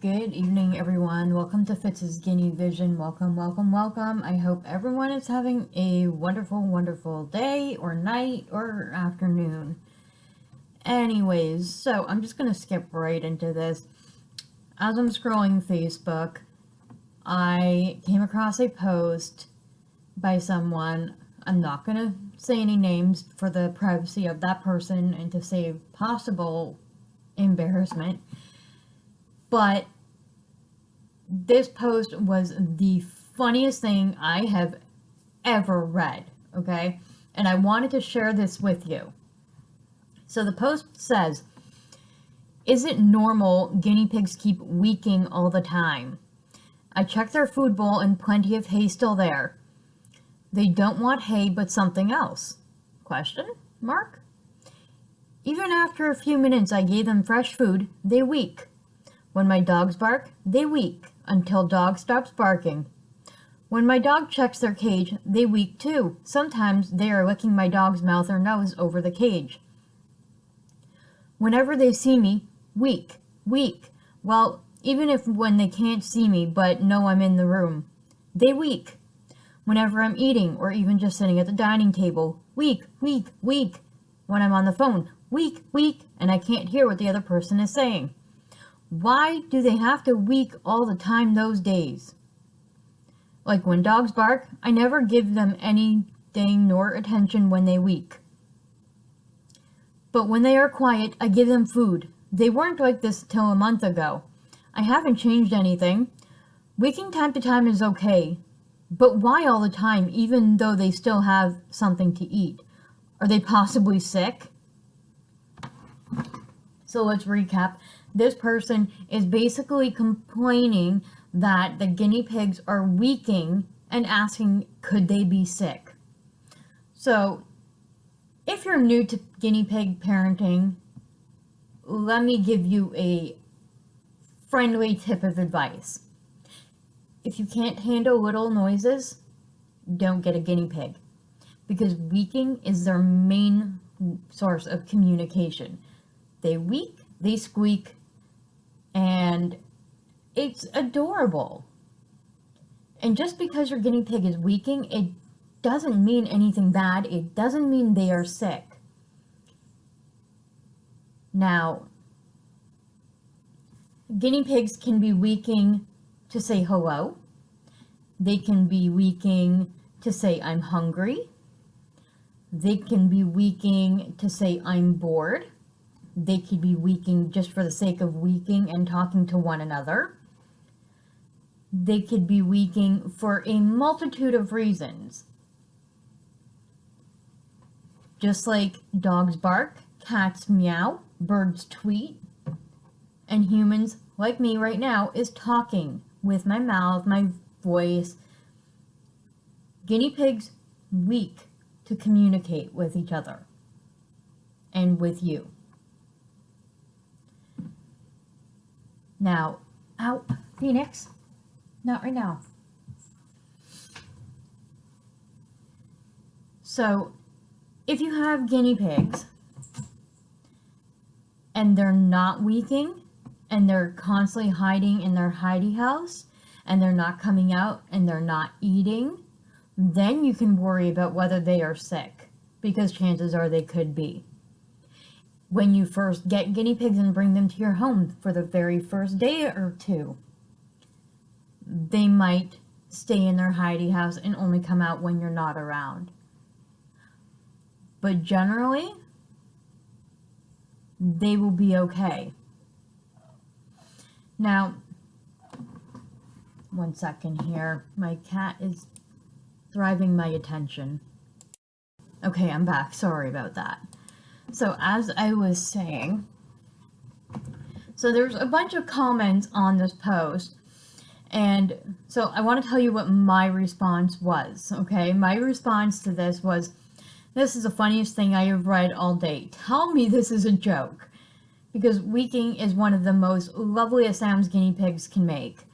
Good evening, everyone. Welcome to Fitz's Guinea Vision. Welcome, welcome, welcome. I hope everyone is having a wonderful, wonderful day or night or afternoon. Anyways, so I'm just going to skip right into this. As I'm scrolling Facebook, I came across a post by someone. I'm not going to say any names for the privacy of that person and to save possible embarrassment. But this post was the funniest thing I have ever read, okay? And I wanted to share this with you. So the post says, "Is it normal guinea pigs keep wheeking all the time? I checked their food bowl and plenty of hay still there. They don't want hay but something else? Question mark. Even after a few minutes I gave them fresh food, they wheek. When my dogs bark, they wheek until dog stops barking. When my dog checks their cage, they wheek too. Sometimes they are licking my dog's mouth or nose over the cage. Whenever they see me, wheek, wheek. Well, even if when they can't see me but know I'm in the room, they wheek. Whenever I'm eating or even just sitting at the dining table, wheek, wheek, wheek. When I'm on the phone, wheek, wheek, and I can't hear what the other person is saying. Why do they have to wheek all the time those days? Like when dogs bark, I never give them anything nor attention when they wheek. But when they are quiet, I give them food. They weren't like this till a month ago. I haven't changed anything. Wheeking time to time is okay. But why all the time, even though they still have something to eat? Are they possibly sick?" So let's recap. This person is basically complaining that the guinea pigs are wheeking and asking, could they be sick? So, if you're new to guinea pig parenting, let me give you a friendly tip of advice. If you can't handle little noises, don't get a guinea pig, because wheeking is their main source of communication. They wheek, they squeak, and it's adorable. And just because your guinea pig is wheeking, it doesn't mean anything bad. It doesn't mean they are sick. Now, guinea pigs can be wheeking to say hello. They can be wheeking to say I'm hungry. They can be wheeking to say I'm bored. They could be wheeking just for the sake of wheeking and talking to one another. They could be wheeking for a multitude of reasons. Just like dogs bark, cats meow, birds tweet, and humans, like me right now, is talking with my mouth, my voice. Guinea pigs wheek to communicate with each other and with you. Now, out, Phoenix. Not right now. So, if you have guinea pigs and they're not wheeking and they're constantly hiding in their hidey house and they're not coming out and they're not eating, then you can worry about whether they are sick, because chances are they could be. When you first get guinea pigs and bring them to your home for the very first day or two, they might stay in their hidey house and only come out when you're not around. But generally, they will be okay. Now, one second here. My cat is thriving my attention. Okay, I'm back. Sorry about that. So as I was saying, so there's a bunch of comments on this post, and so I want to tell you what my response was, okay? My response to this was, "This is the funniest thing I have read all day. Tell me this is a joke." Because wheeking is one of the most loveliest sounds guinea pigs can make.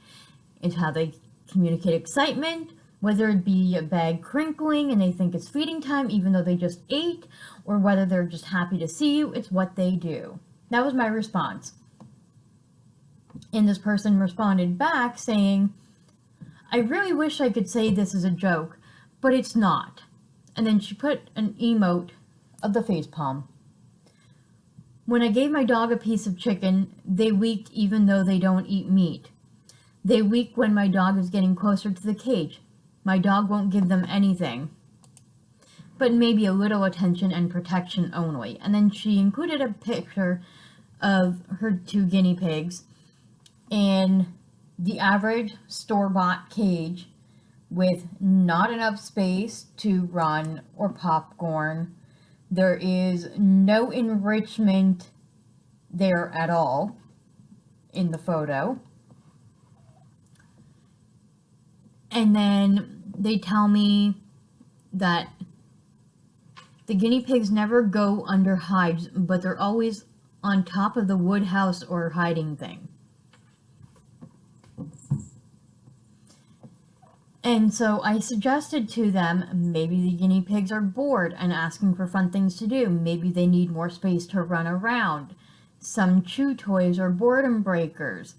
It's how they communicate excitement, whether it be a bag crinkling and they think it's feeding time even though they just ate, or whether they're just happy to see you. It's what they do. That was my response. And this person responded back saying, I really wish I could say this is a joke, but it's not. And then she put an emote of the facepalm. When I gave my dog a piece of chicken, they wheeked even though they don't eat meat. They wheek when my dog is getting closer to the cage. My dog won't give them anything, but maybe a little attention and protection only. And then she included a picture of her 2 guinea pigs in the average store-bought cage with not enough space to run or popcorn. There is no enrichment there at all in the photo. And then they tell me that the guinea pigs never go under hides, but they're always on top of the wood house or hiding thing. And so I suggested to them, maybe the guinea pigs are bored and asking for fun things to do. Maybe they need more space to run around. Some chew toys or boredom breakers.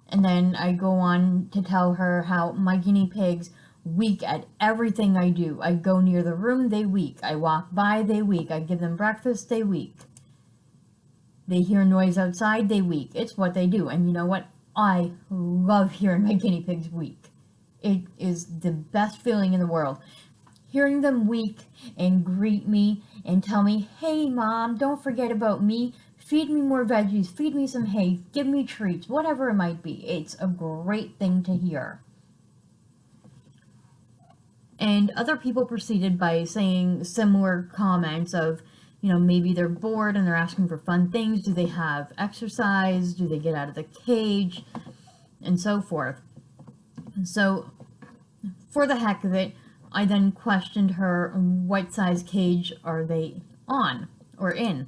And then I go on to tell her how my guinea pigs wheek at everything I do. I go near the room, they wheek. I walk by, they wheek. I give them breakfast, they wheek. They hear noise outside, they wheek. It's what they do. And you know what? I love hearing my guinea pigs wheek. It is the best feeling in the world. Hearing them wheek and greet me and tell me, hey mom, don't forget about me. Feed me more veggies, feed me some hay, give me treats, whatever it might be. It's a great thing to hear. And other people proceeded by saying similar comments of, you know, maybe they're bored and they're asking for fun things. Do they have exercise? Do they get out of the cage? And so forth. And so, for the heck of it, I then questioned her, what size cage are they on or in?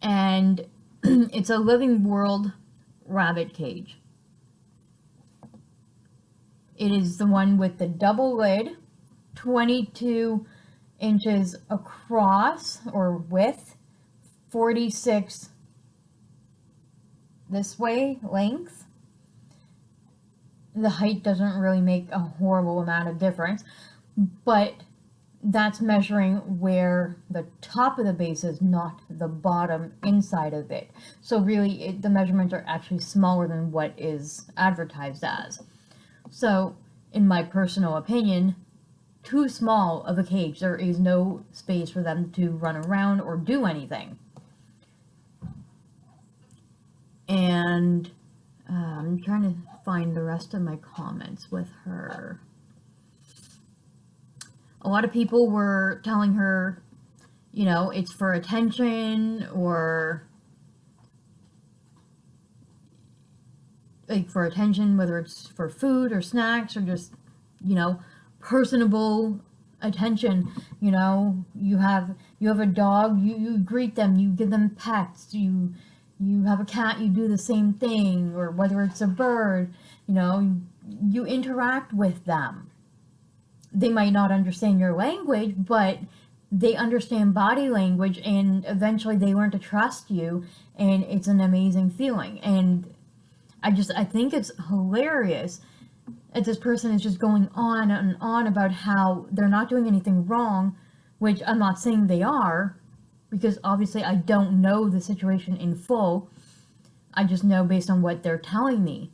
And it's a Living World rabbit cage. It is the one with the double lid, 22 inches across or width, 46 this way length. The height doesn't really make a horrible amount of difference, but that's measuring where the top of the base is, not the bottom inside of it. So really, the measurements are actually smaller than what is advertised as. So, in my personal opinion, too small of a cage. There is no space for them to run around or do anything. And I'm trying to find the rest of my comments with her. A lot of people were telling her, you know, it's for attention, or like for attention, whether it's for food or snacks or just, you know, personable attention. You know, you have a dog, you greet them, you give them pets, you have a cat, you do the same thing, or whether it's a bird, you know, you interact with them. They might not understand your language, but they understand body language, and eventually they learn to trust you, and it's an amazing feeling. And I think it's hilarious that this person is just going on and on about how they're not doing anything wrong, which I'm not saying they are, because obviously I don't know the situation in full. I just know based on what they're telling me.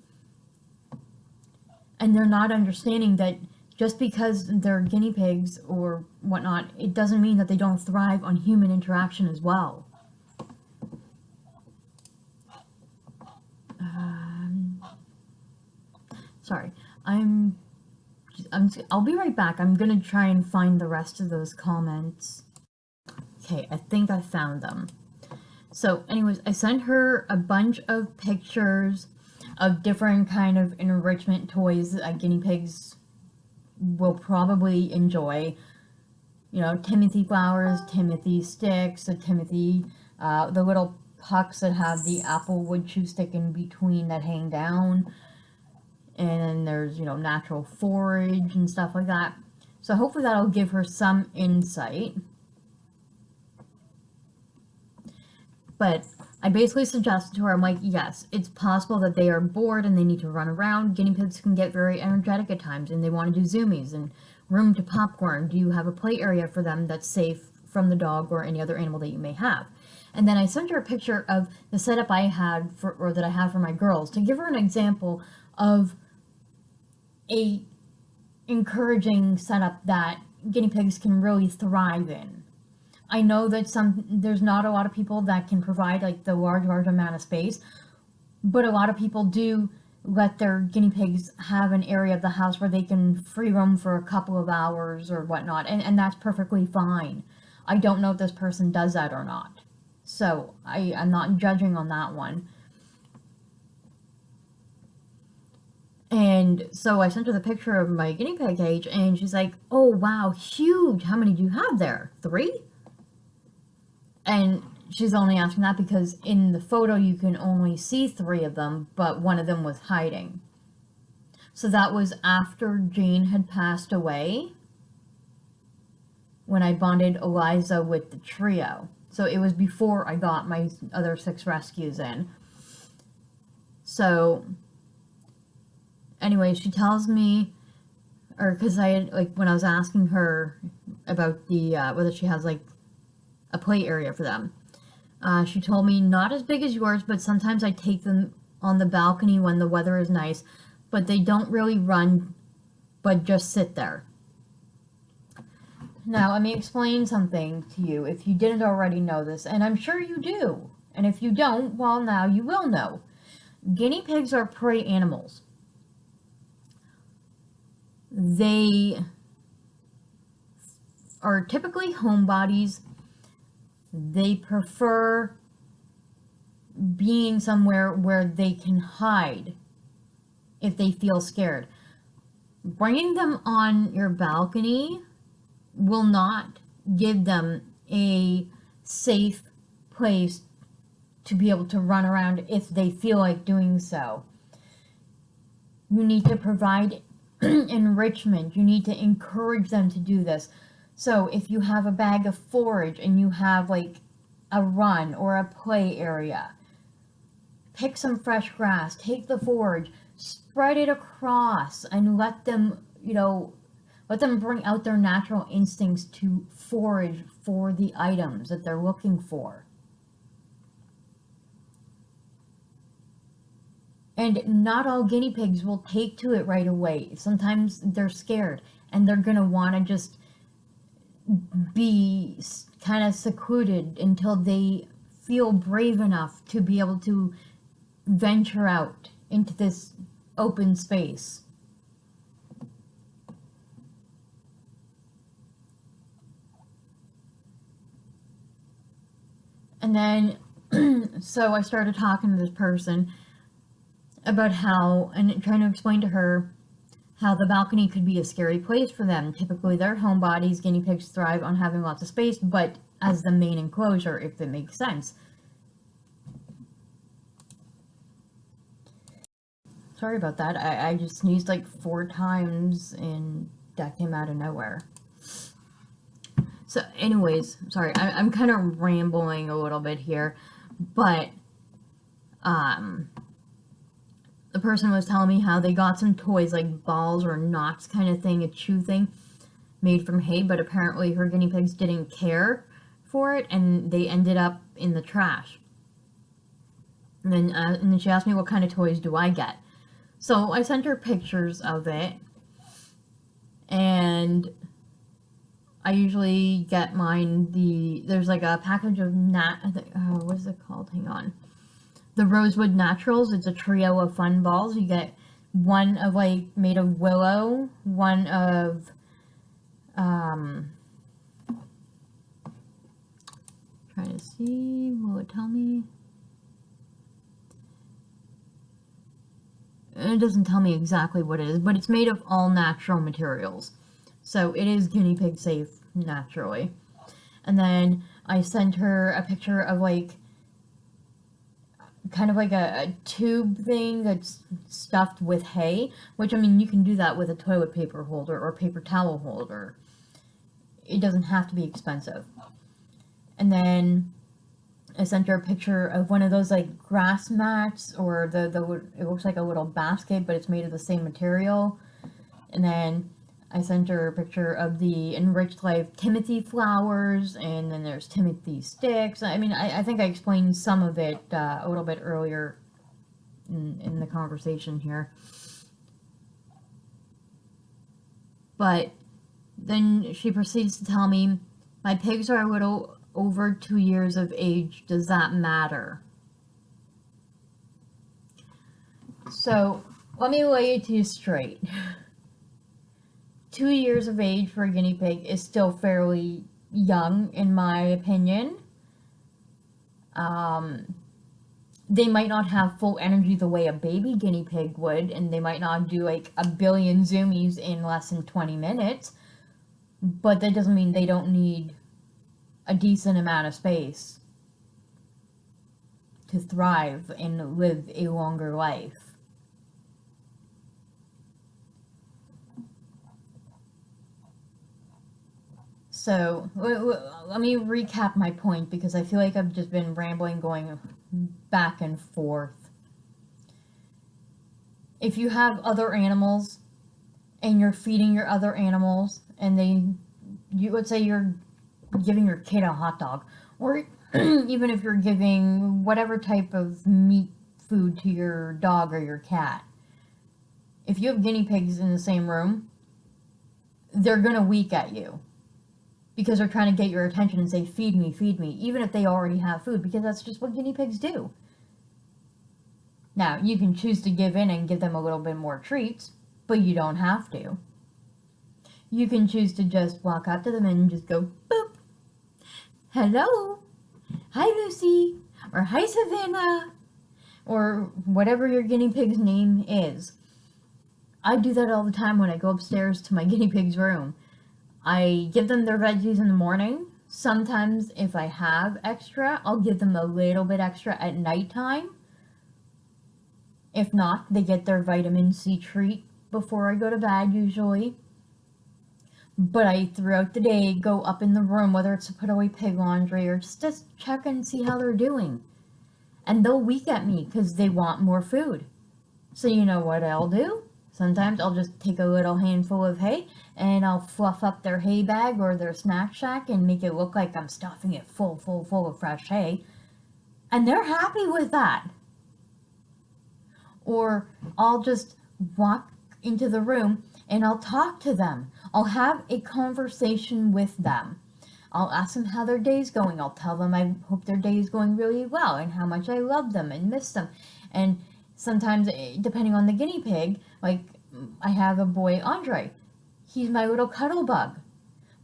And they're not understanding that just because they're guinea pigs or whatnot, it doesn't mean that they don't thrive on human interaction as well. Sorry, I'll be right back. I'm gonna try and find the rest of those comments. Okay, I think I found them. So anyways, I sent her a bunch of pictures of different kind of enrichment toys that guinea pigs will probably enjoy. You know, Timothy flowers, Timothy sticks, the little pucks that have the apple wood chew stick in between that hang down. And then there's, you know, natural forage and stuff like that. So hopefully that'll give her some insight. But I basically suggested to her, I'm like, yes, it's possible that they are bored and they need to run around. Guinea pigs can get very energetic at times and they want to do zoomies and room to popcorn. Do you have a play area for them that's safe from the dog or any other animal that you may have? And then I sent her a picture of the setup I had for, or that I have for my girls, to give her an example of a encouraging setup that guinea pigs can really thrive in. I know that there's not a lot of people that can provide like the large amount of space, but a lot of people do let their guinea pigs have an area of the house where they can free roam for a couple of hours or whatnot, and that's perfectly fine. I don't know if this person does that or not, so I'm not judging on that one. And so I sent her the picture of my guinea pig cage, and she's like, oh wow, huge, how many do you have there? 3? And she's only asking that because in the photo you can only see 3 of them, but one of them was hiding. So that was after Jane had passed away, when I bonded Eliza with the trio. So it was before I got my other 6 rescues in. So anyway, she tells me, or because I had, like, when I was asking her about the whether she has like a play area for them, she told me, not as big as yours, but sometimes I take them on the balcony when the weather is nice, but they don't really run, but just sit there. Now, let me explain something to you if you didn't already know this, and I'm sure you do. And if you don't, well, now you will know. Guinea pigs are prey animals. They are typically homebodies. They prefer being somewhere where they can hide if they feel scared. Bringing them on your balcony will not give them a safe place to be able to run around if they feel like doing so. You need to provide enrichment. You need to encourage them to do this. So if you have a bag of forage and you have like a run or a play area, pick some fresh grass, take the forage, spread it across, and let them, let them bring out their natural instincts to forage for the items that they're looking for. And not all guinea pigs will take to it right away. Sometimes they're scared and they're going to want to just be kind of secluded until they feel brave enough to be able to venture out into this open space. And then, so I started talking to this person about how, and trying to explain to her how the balcony could be a scary place for them. Typically, they're homebodies. Guinea pigs thrive on having lots of space, but as the main enclosure, if it makes sense. Sorry about that. I just sneezed like 4 times, and that came out of nowhere. So anyways, sorry, I'm kind of rambling a little bit here, but the person was telling me how they got some toys like balls or knots kind of thing, a chew thing made from hay, but apparently her guinea pigs didn't care for it and they ended up in the trash. And then she asked me, what kind of toys do I get? So I sent her pictures of it, and I usually get mine, there's like a package of what is it called? Hang on. The Rosewood Naturals. It's a trio of fun balls. You get one of like made of willow, one of trying to see, will it tell me? It doesn't tell me exactly what it is, but it's made of all natural materials. So it is guinea pig safe naturally. And then I sent her a picture of like kind of like a tube thing that's stuffed with hay, which, I mean, you can do that with a toilet paper holder or paper towel holder. It doesn't have to be expensive. And then I sent her a picture of one of those like grass mats, or it looks like a little basket, but it's made of the same material. And then I sent her a picture of the Enriched Life Timothy flowers, and then there's Timothy sticks. I mean, I think I explained some of it a little bit earlier in the conversation here. But then she proceeds to tell me, my pigs are a little over 2 years of age. Does that matter? So let me lay it to you straight. 2 years of age for a guinea pig is still fairly young, in my opinion. They might not have full energy the way a baby guinea pig would, and they might not do like a billion zoomies in less than 20 minutes, but that doesn't mean they don't need a decent amount of space to thrive and live a longer life. So let me recap my point, because I feel like I've just been rambling, going back and forth. If you have other animals and you're feeding your other animals, and let's say you're giving your kid a hot dog, or even if you're giving whatever type of meat food to your dog or your cat, if you have guinea pigs in the same room, they're gonna week at you, because they're trying to get your attention and say, feed me, even if they already have food, because that's just what guinea pigs do. Now, you can choose to give in and give them a little bit more treats, but you don't have to. You can choose to just walk up to them and just go, boop, hello, hi Lucy, or hi Savannah, or whatever your guinea pig's name is. I do that all the time when I go upstairs to my guinea pig's room. I give them their veggies in the morning. Sometimes if I have extra, I'll give them a little bit extra at nighttime. If not, they get their vitamin C treat before I go to bed usually. But I, throughout the day, go up in the room, whether it's to put away pig laundry or just to check and see how they're doing. And they'll week at me because they want more food. So you know what I'll do? Sometimes I'll just take a little handful of hay and I'll fluff up their hay bag or their snack shack and make it look like I'm stuffing it full of fresh hay. And they're happy with that. Or I'll just walk into the room and I'll talk to them. I'll have a conversation with them. I'll ask them how their day's going. I'll tell them I hope their day is going really well and how much I love them and miss them. And sometimes, depending on the guinea pig, like I have a boy, Andre. He's my little cuddle bug.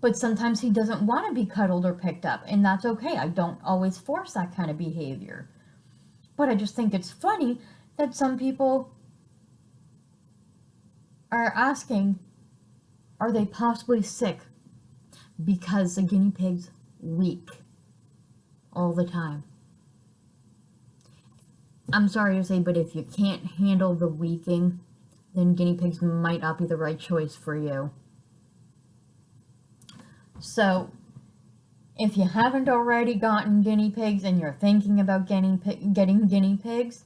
But sometimes he doesn't want to be cuddled or picked up, and that's okay. I don't always force that kind of behavior. But I just think it's funny that some people are asking, are they possibly sick because the guinea pig's weak all the time? I'm sorry to say, but if you can't handle the weeking, then guinea pigs might not be the right choice for you. So, if you haven't already gotten guinea pigs and you're thinking about getting guinea pigs,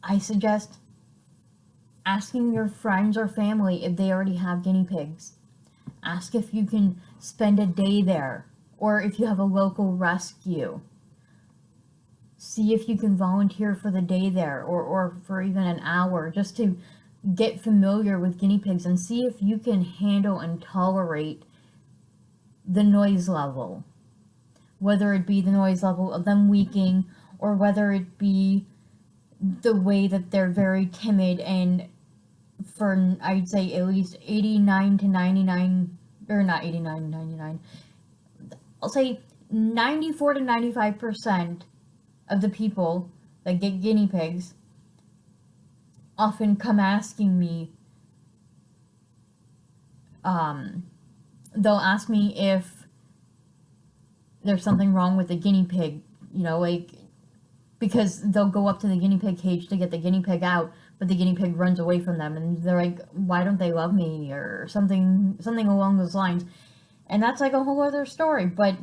I suggest asking your friends or family if they already have guinea pigs. Ask if you can spend a day there, or if you have a local rescue. See if you can volunteer for the day there, or for even an hour, just to get familiar with guinea pigs and see if you can handle and tolerate the noise level. Whether it be the noise level of them weeking, or whether it be the way that they're very timid, and for, I'd say, at least 89 to 99, or not 89 to 99, I'll say 94 to 95% of the people that get guinea pigs often come asking me, they'll ask me if there's something wrong with the guinea pig, like, because they'll go up to the guinea pig cage to get the guinea pig out, but the guinea pig runs away from them, and they're like, why don't they love me, or something along those lines. And that's like a whole other story, but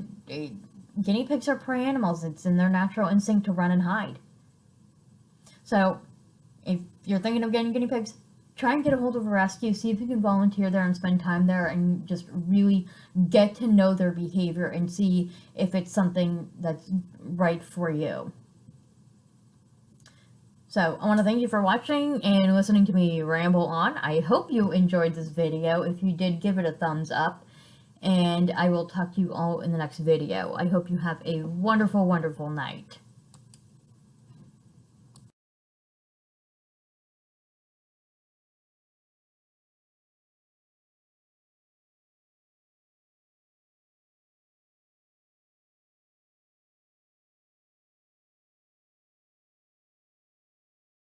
guinea pigs are prey animals. It's in their natural instinct to run and hide. So if you're thinking of getting guinea pigs, try and get a hold of a rescue. See if you can volunteer there and spend time there and just really get to know their behavior and see if it's something that's right for you. So I want to thank you for watching and listening to me ramble on. I hope you enjoyed this video. If you did, give it a thumbs up. And I will talk to you all in the next video. I hope you have a wonderful, wonderful night.